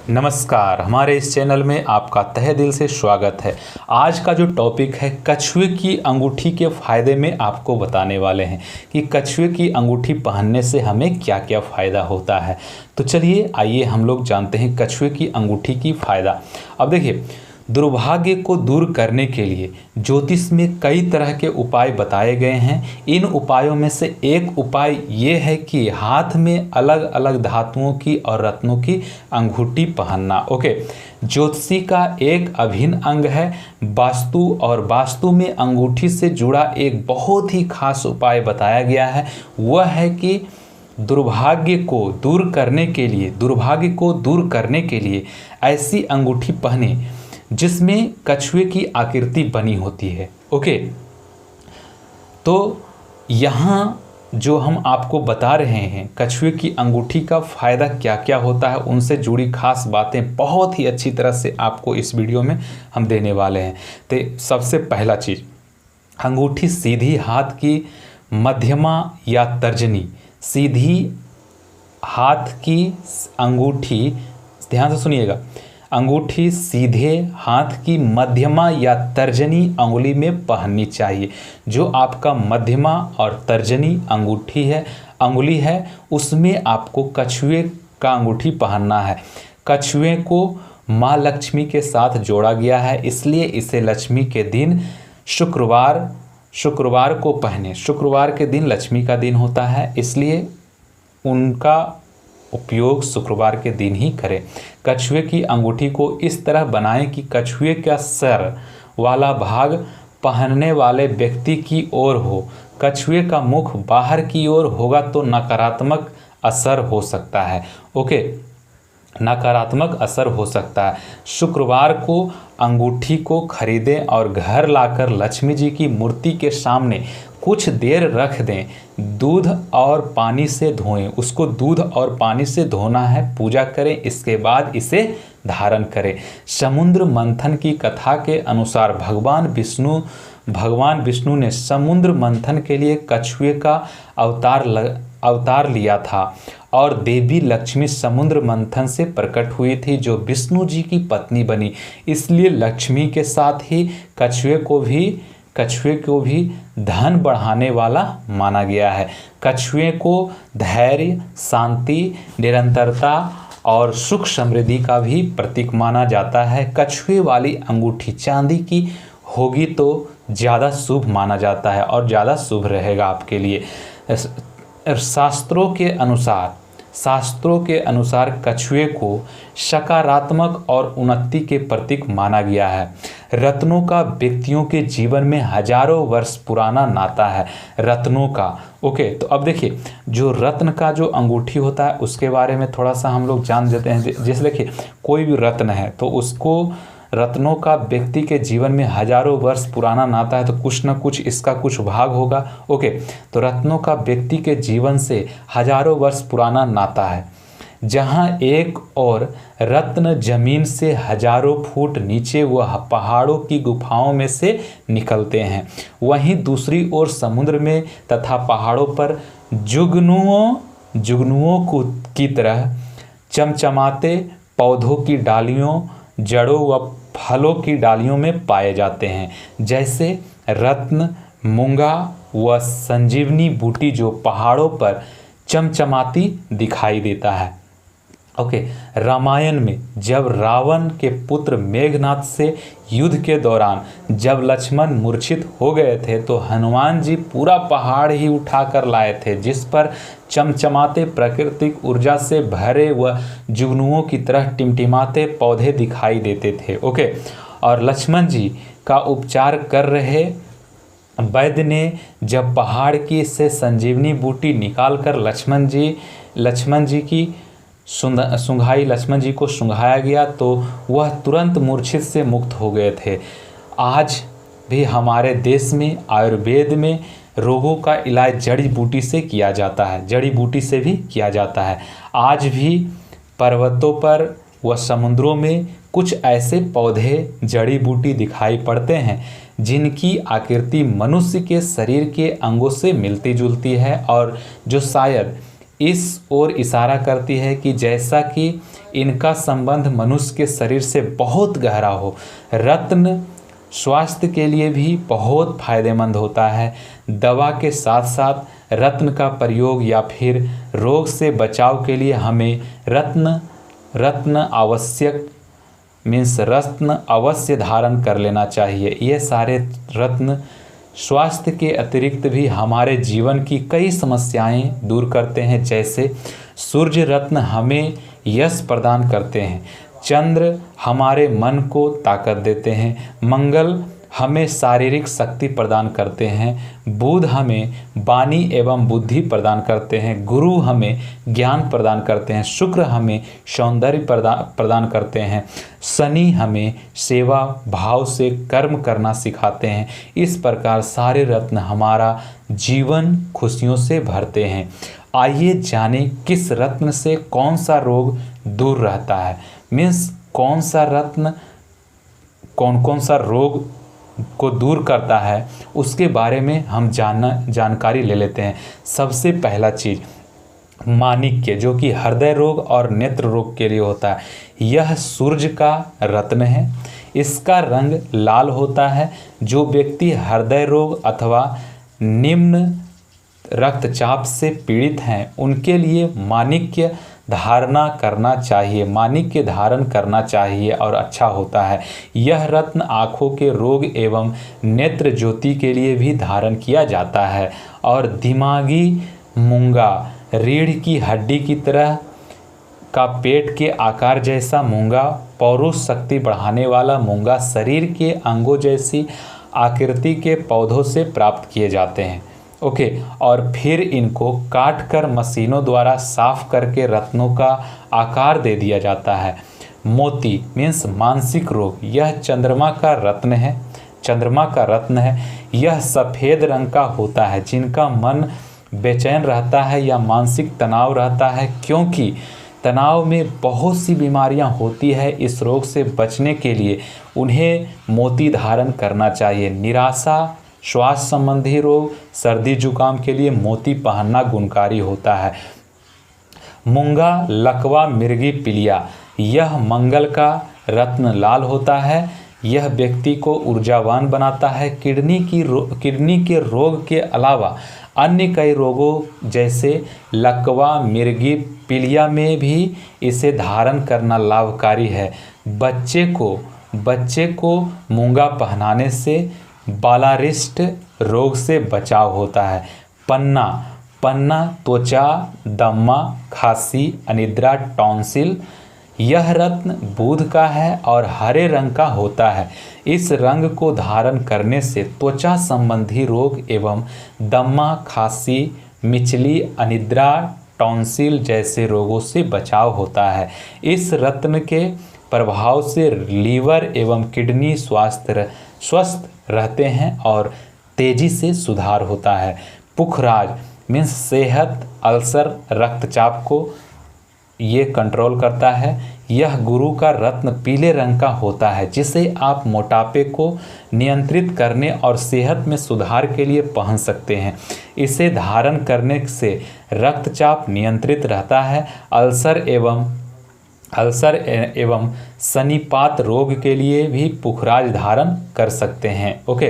नमस्कार, हमारे इस चैनल में आपका तहे दिल से स्वागत है। आज का जो टॉपिक है कछुए की अंगूठी के फ़ायदे में आपको बताने वाले हैं कि कछुए की अंगूठी पहनने से हमें क्या क्या फ़ायदा होता है। तो चलिए आइए हम लोग जानते हैं कछुए की अंगूठी की फ़ायदा। अब देखिए, दुर्भाग्य को दूर करने के लिए ज्योतिष में कई तरह के उपाय बताए गए हैं। इन उपायों में से एक उपाय ये है कि हाथ में अलग अलग धातुओं की और रत्नों की अंगूठी पहनना। ओके, ज्योतिषी का एक अभिन्न अंग है वास्तु, और वास्तु में अंगूठी से जुड़ा एक बहुत ही खास उपाय बताया गया है। वह है कि दुर्भाग्य को दूर करने के लिए ऐसी अंगूठी पहने जिसमें कछुए की आकृति बनी होती है। ओके, तो यहाँ जो हम आपको बता रहे हैं कछुए की अंगूठी का फ़ायदा क्या क्या होता है, उनसे जुड़ी खास बातें बहुत ही अच्छी तरह से आपको इस वीडियो में हम देने वाले हैं। तो सबसे पहला चीज़, अंगूठी सीधी हाथ की मध्यमा या तर्जनी। सीधी हाथ की अंगूठी, ध्यान से सुनिएगा, अंगूठी सीधे हाथ की मध्यमा या तर्जनी अंगुली में पहननी चाहिए। जो आपका मध्यमा और तर्जनी अंगुली है उसमें आपको कछुए का अंगूठी पहनना है। कछुए को माँ लक्ष्मी के साथ जोड़ा गया है, इसलिए इसे लक्ष्मी के दिन शुक्रवार को पहने। शुक्रवार के दिन लक्ष्मी का दिन होता है, इसलिए उनका उपयोग शुक्रवार के दिन ही करें। कछुए की अंगूठी को इस तरह बनाएं कि कछुए का सर वाला भाग पहनने वाले व्यक्ति की ओर हो। कछुए का मुख बाहर की ओर होगा तो नकारात्मक असर हो सकता है। ओके, नकारात्मक असर हो सकता है। शुक्रवार को अंगूठी को खरीदें और घर लाकर लक्ष्मी जी की मूर्ति के सामने कुछ देर रख दें। दूध और पानी से धोएं, उसको दूध और पानी से धोना है, पूजा करें, इसके बाद इसे धारण करें। समुद्र मंथन की कथा के अनुसार भगवान विष्णु ने समुद्र मंथन के लिए कछुए का अवतार लिया था और देवी लक्ष्मी समुद्र मंथन से प्रकट हुई थी, जो विष्णु जी की पत्नी बनी। इसलिए लक्ष्मी के साथ ही कछुए को भी धन बढ़ाने वाला माना गया है। कछुए को धैर्य, शांति, निरंतरता और सुख समृद्धि का भी प्रतीक माना जाता है। कछुए वाली अंगूठी चांदी की होगी तो ज़्यादा शुभ माना जाता है और ज़्यादा शुभ रहेगा आपके लिए। शास्त्रों के अनुसार कछुए को सकारात्मक और उन्नति के प्रतीक माना गया है। रत्नों का व्यक्तियों के जीवन में हजारों वर्ष पुराना नाता है। रत्नों का, ओके, तो अब देखिए, जो रत्न का जो अंगूठी होता है उसके बारे में थोड़ा सा हम लोग जान लेते हैं। जैसे देखिए, कोई भी रत्न है तो उसको, रत्नों का व्यक्ति के जीवन में हजारों वर्ष पुराना नाता है, तो कुछ न कुछ इसका कुछ भाग होगा। ओके, तो रत्नों का व्यक्ति के जीवन से हजारों वर्ष पुराना नाता है। जहां एक और रत्न जमीन से हजारों फुट नीचे वह पहाड़ों की गुफाओं में से निकलते हैं, वहीं दूसरी ओर समुद्र में तथा पहाड़ों पर जुगनुओं की तरह चमचमाते पौधों की डालियों, जड़ों व फलों की डालियों में पाए जाते हैं। जैसे रत्न, मूंगा व संजीवनी बूटी जो पहाड़ों पर चमचमाती दिखाई देता है। ओके, रामायण में जब रावण के पुत्र मेघनाथ से युद्ध के दौरान जब लक्ष्मण मूर्छित हो गए थे तो हनुमान जी पूरा पहाड़ ही उठाकर लाए थे, जिस पर चमचमाते प्राकृतिक ऊर्जा से भरे व जुगनुओं की तरह टिमटिमाते पौधे दिखाई देते थे। ओके, और लक्ष्मण जी का उपचार कर रहे वैद्य ने जब पहाड़ की से संजीवनी बूटी निकालकर लक्ष्मण जी को सुंघाया गया तो वह तुरंत मूर्छित से मुक्त हो गए थे। आज भी हमारे देश में आयुर्वेद में रोगों का इलाज जड़ी बूटी से किया जाता है, जड़ी बूटी से भी किया जाता है। आज भी पर्वतों पर व समुद्रों में कुछ ऐसे पौधे, जड़ी बूटी दिखाई पड़ते हैं जिनकी आकृति मनुष्य के शरीर के अंगों से मिलती जुलती है और जो शायद इस ओर इशारा करती है कि जैसा कि इनका संबंध मनुष्य के शरीर से बहुत गहरा हो। रत्न स्वास्थ्य के लिए भी बहुत फायदेमंद होता है। दवा के साथ साथ रत्न का प्रयोग या फिर रोग से बचाव के लिए हमें रत्न अवश्य धारण कर लेना चाहिए। ये सारे रत्न स्वास्थ्य के अतिरिक्त भी हमारे जीवन की कई समस्याएं दूर करते हैं। जैसे सूर्य रत्न हमें यश प्रदान करते हैं, चंद्र हमारे मन को ताकत देते हैं, मंगल हमें शारीरिक शक्ति प्रदान करते हैं, बुध हमें वाणी एवं बुद्धि प्रदान करते हैं, गुरु हमें ज्ञान प्रदान करते हैं, शुक्र हमें सौंदर्य प्रदान करते हैं, शनि हमें सेवा भाव से कर्म करना सिखाते हैं। इस प्रकार सारे रत्न हमारा जीवन खुशियों से भरते हैं। आइए जानें किस रत्न से कौन सा रोग दूर रहता है। मीन्स कौन सा रत्न कौन सा रोग को दूर करता है, उसके बारे में हम जानकारी ले लेते हैं। सबसे पहला चीज़ माणिक्य, जो कि हृदय रोग और नेत्र रोग के लिए होता है। यह सूर्य का रत्न है। इसका रंग लाल होता है। जो व्यक्ति हृदय रोग अथवा निम्न रक्तचाप से पीड़ित हैं, उनके लिए माणिक्य माणिक्य धारण करना चाहिए और अच्छा होता है। यह रत्न आँखों के रोग एवं नेत्र ज्योति के लिए भी धारण किया जाता है। और दिमागी मूंगा, रीढ़ की हड्डी की तरह का पेट के आकार जैसा मूंगा, पौरुष शक्ति बढ़ाने वाला मूंगा शरीर के अंगों जैसी आकृति के पौधों से प्राप्त किए जाते हैं। ओके, और फिर इनको काट कर मशीनों द्वारा साफ करके रत्नों का आकार दे दिया जाता है। मोती मीन्स मानसिक रोग, यह चंद्रमा का रत्न है। यह सफ़ेद रंग का होता है। जिनका मन बेचैन रहता है या मानसिक तनाव रहता है, क्योंकि तनाव में बहुत सी बीमारियां होती है, इस रोग से बचने के लिए उन्हें मोती धारण करना चाहिए। निराशा, श्वास संबंधी रोग, सर्दी जुकाम के लिए मोती पहनना गुणकारी होता है। मूंगा, लकवा, मिर्गी, पिलिया, यह मंगल का रत्न लाल होता है। यह व्यक्ति को ऊर्जावान बनाता है। किडनी के रोग के अलावा अन्य कई रोगों जैसे लकवा, मिर्गी, पिलिया में भी इसे धारण करना लाभकारी है। बच्चे को मूंगा पहनाने से बालारिस्ट रोग से बचाव होता है। पन्ना त्वचा, दम्मा, खांसी, अनिद्रा, टॉन्सिल, यह रत्न बुध का है और हरे रंग का होता है। इस रंग को धारण करने से त्वचा संबंधी रोग एवं दम्मा, खांसी, मिचली, अनिद्रा, टॉन्सिल जैसे रोगों से बचाव होता है। इस रत्न के प्रभाव से लीवर एवं किडनी स्वस्थ रहते हैं और तेजी से सुधार होता है। पुखराज मीन्स सेहत, अल्सर, रक्तचाप को ये कंट्रोल करता है। यह गुरु का रत्न पीले रंग का होता है, जिसे आप मोटापे को नियंत्रित करने और सेहत में सुधार के लिए पहन सकते हैं। इसे धारण करने से रक्तचाप नियंत्रित रहता है। अल्सर एवं सन्निपात रोग के लिए भी पुखराज धारण कर सकते हैं। ओके,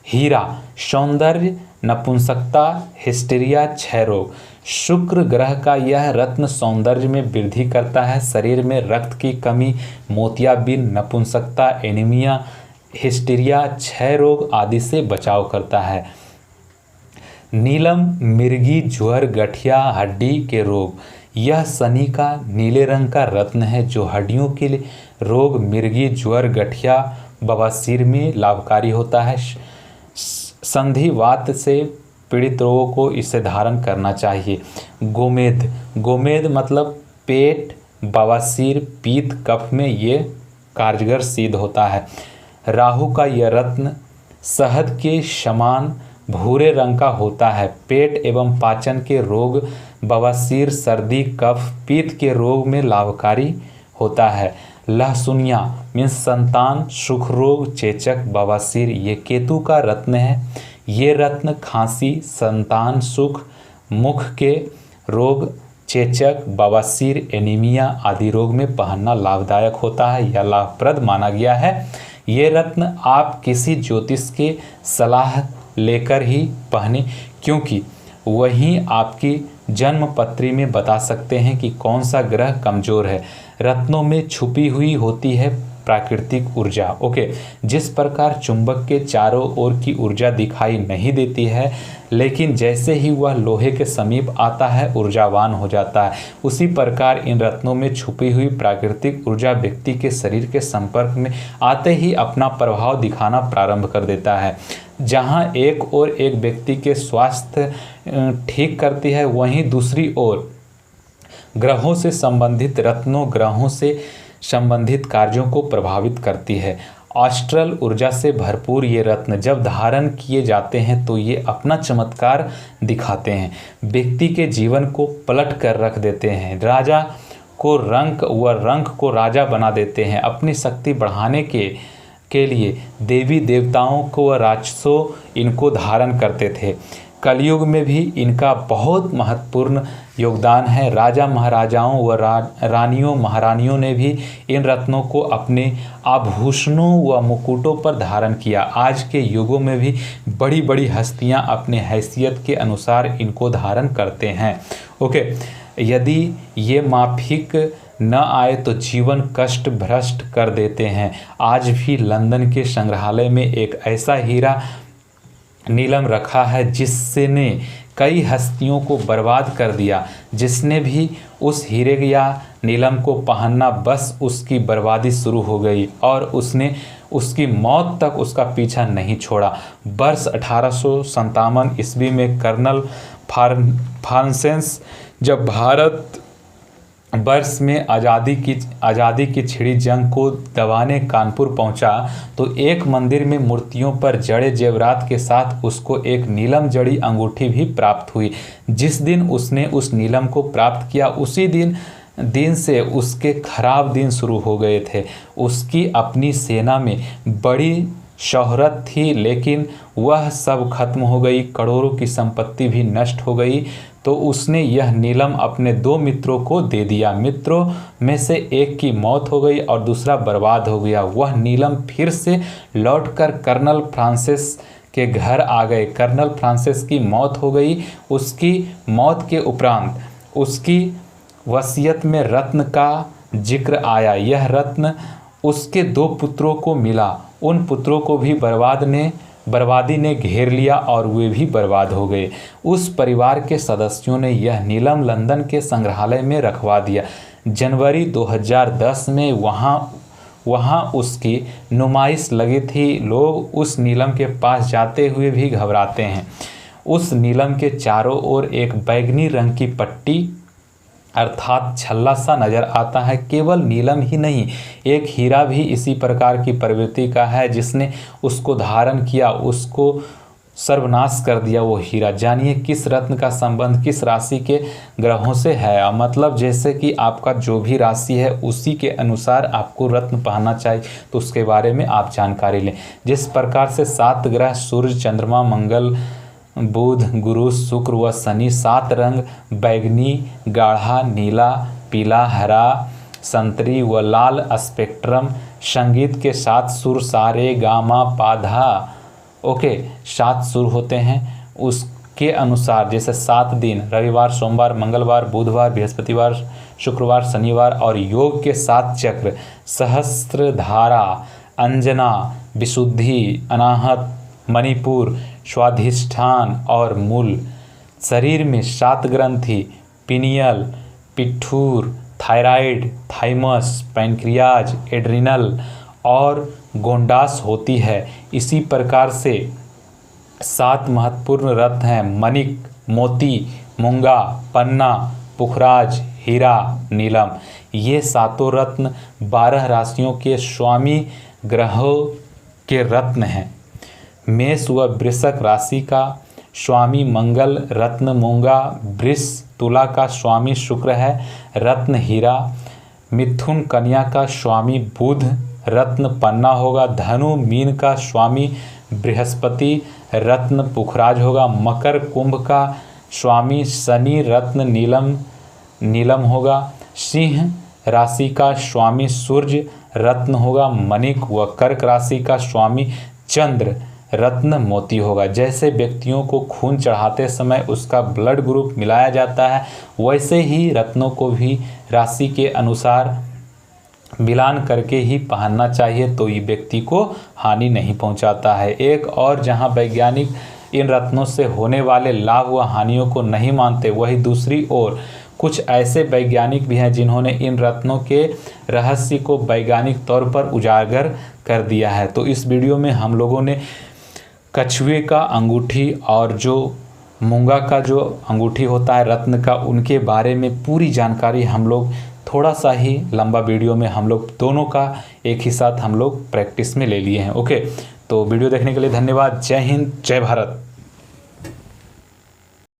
हीरा, सौंदर्य, नपुंसकता, हिस्टीरिया, क्षय रोग, शुक्र ग्रह का यह रत्न सौंदर्य में वृद्धि करता है। शरीर में रक्त की कमी, मोतियाबिंद, नपुंसकता, एनीमिया, हिस्टीरिया, क्षय रोग आदि से बचाव करता है। नीलम, मिर्गी, ज्वर, गठिया, हड्डी के रोग, यह शनि का नीले रंग का रत्न है जो हड्डियों के लिए रोग, मिर्गी, ज्वर, गठिया, बवासीर में लाभकारी होता है। संधिवात से पीड़ित लोगों को इसे धारण करना चाहिए। गोमेद मतलब पेट, बवासीर, पीत, कफ में ये कारगर सिद्ध होता है। राहु का यह रत्न शहद के समान भूरे रंग का होता है। पेट एवं पाचन के रोग, बवासीर, सर्दी, कफ, पीत के रोग में लाभकारी होता है। लहसुनिया मीन्स संतान, सुख रोग, चेचक, बवासीर, ये केतु का रत्न है। ये रत्न खांसी, संतान सुख, मुख के रोग, चेचक, बवासीर, एनीमिया आदि रोग में पहनना लाभदायक होता है या लाभप्रद माना गया है। ये रत्न आप किसी ज्योतिष के सलाह लेकर ही पहने, क्योंकि वही आपकी जन्म पत्री में बता सकते हैं कि कौन सा ग्रह कमजोर है। रत्नों में छुपी हुई होती है प्राकृतिक ऊर्जा। ओके, जिस प्रकार चुंबक के चारों ओर की ऊर्जा दिखाई नहीं देती है, लेकिन जैसे ही वह लोहे के समीप आता है ऊर्जावान हो जाता है, उसी प्रकार इन रत्नों में छुपी हुई प्राकृतिक ऊर्जा व्यक्ति के शरीर के संपर्क में आते ही अपना प्रभाव दिखाना प्रारंभ कर देता है। जहां एक ओर एक व्यक्ति के स्वास्थ्य ठीक करती है, वहीं दूसरी ओर ग्रहों से संबंधित रत्नों ग्रहों से संबंधित कार्यों को प्रभावित करती है। एस्ट्रल ऊर्जा से भरपूर ये रत्न जब धारण किए जाते हैं तो ये अपना चमत्कार दिखाते हैं, व्यक्ति के जीवन को पलट कर रख देते हैं, राजा को रंक को राजा बना देते हैं। अपनी शक्ति बढ़ाने के लिए देवी देवताओं को व राक्षसों इनको धारण करते थे। कलयुग में भी इनका बहुत महत्वपूर्ण योगदान है। राजा महाराजाओं व रानियों महारानियों ने भी इन रत्नों को अपने आभूषणों व मुकुटों पर धारण किया। आज के युगों में भी बड़ी बड़ी हस्तियां अपने हैसियत के अनुसार इनको धारण करते हैं। ओके, यदि ये माफिक न आए तो जीवन कष्ट भ्रष्ट कर देते हैं। आज भी लंदन के संग्रहालय में एक ऐसा हीरा नीलम रखा है जिसने कई हस्तियों को बर्बाद कर दिया। जिसने भी उस हीरे या नीलम को पहनना, बस उसकी बर्बादी शुरू हो गई और उसने उसकी मौत तक उसका पीछा नहीं छोड़ा। वर्ष 1857 ईस्वी में कर्नल फ्रांसिस जब भारत वर्ष में आज़ादी की छिड़ी जंग को दबाने कानपुर पहुंचा तो एक मंदिर में मूर्तियों पर जड़े जेवरात के साथ उसको एक नीलम जड़ी अंगूठी भी प्राप्त हुई। जिस दिन उसने उस नीलम को प्राप्त किया, उसी दिन से उसके खराब दिन शुरू हो गए थे। उसकी अपनी सेना में बड़ी शोहरत थी, लेकिन वह सब खत्म हो गई। करोड़ों की संपत्ति भी नष्ट हो गई। तो उसने यह नीलम अपने 2 मित्रों को दे दिया। मित्रों में से एक की मौत हो गई और दूसरा बर्बाद हो गया। वह नीलम फिर से लौटकर कर्नल फ्रांसिस के घर आ गए। कर्नल फ्रांसिस की मौत हो गई। उसकी मौत के उपरांत उसकी वसीयत में रत्न का जिक्र आया। यह रत्न उसके 2 पुत्रों को मिला। उन पुत्रों को भी बर्बादी ने घेर लिया और वे भी बर्बाद हो गए। उस परिवार के सदस्यों ने यह नीलम लंदन के संग्रहालय में रखवा दिया। जनवरी 2010 में वहाँ उसकी नुमाइश लगी थी। लोग उस नीलम के पास जाते हुए भी घबराते हैं। उस नीलम के चारों ओर एक बैंगनी रंग की पट्टी अर्थात छल्ला सा नजर आता है। केवल नीलम ही नहीं, एक हीरा भी इसी प्रकार की प्रवृत्ति का है। जिसने उसको धारण किया उसको सर्वनाश कर दिया वो हीरा। जानिए किस रत्न का संबंध किस राशि के ग्रहों से है। मतलब जैसे कि आपका जो भी राशि है उसी के अनुसार आपको रत्न पहनना चाहिए, तो उसके बारे में आप जानकारी लें। जिस प्रकार से 7 ग्रह सूर्य, चंद्रमा, मंगल, बुध, गुरु, शुक्र व शनि 7 रंग बैंगनी, गाढ़ा, नीला, पीला, हरा, संतरी व लाल स्पेक्ट्रम, संगीत के 7 सुर सा रे गा मा पा धा। ओके, 7 सुर होते हैं। उसके अनुसार जैसे 7 दिन रविवार, सोमवार, मंगलवार, बुधवार, बृहस्पतिवार, शुक्रवार, शनिवार और योग के 7 चक्र सहस्त्रधारा, अंजना, विशुद्धि, अनाहत, मणिपुर, स्वाधिष्ठान और मूल। शरीर में 7 ग्रंथि pineal, pituitary, thyroid, thymus, pancreas, adrenal और गोंडास होती है। इसी प्रकार से 7 महत्वपूर्ण रत्न हैं: मणिक, मोती, मूंगा, पन्ना, पुखराज, हीरा, नीलम। ये 7 रत्न 12 राशियों के स्वामी ग्रहों के रत्न हैं। मेष व वृषक राशि का स्वामी मंगल रत्न मूंगा, वृष तुला का स्वामी शुक्र है रत्न हीरा, मिथुन कन्या का स्वामी बुध रत्न पन्ना होगा, धनु मीन का स्वामी बृहस्पति रत्न पुखराज होगा, मकर कुंभ का स्वामी शनि रत्न नीलम नीलम होगा। सिंह राशि का स्वामी सूर्य रत्न होगा मणिक व कर्क राशि का स्वामी चंद्र रत्न मोती होगा। जैसे व्यक्तियों को खून चढ़ाते समय उसका ब्लड ग्रुप मिलाया जाता है, वैसे ही रत्नों को भी राशि के अनुसार मिलान करके ही पहनना चाहिए, तो ये व्यक्ति को हानि नहीं पहुंचाता है। एक और जहां वैज्ञानिक इन रत्नों से होने वाले लाभ व हानियों को नहीं मानते, वही दूसरी ओर कुछ ऐसे वैज्ञानिक भी हैं जिन्होंने इन रत्नों के रहस्य को वैज्ञानिक तौर पर उजागर कर दिया है। तो इस वीडियो में हम लोगों ने कछुए का अंगूठी और जो मूंगा का जो अंगूठी होता है रत्न का, उनके बारे में पूरी जानकारी हम लोग थोड़ा सा ही लंबा वीडियो में हम लोग दोनों का एक ही साथ हम लोग प्रैक्टिस में ले लिए हैं। ओके, तो वीडियो देखने के लिए धन्यवाद। जय हिंद, जय भारत।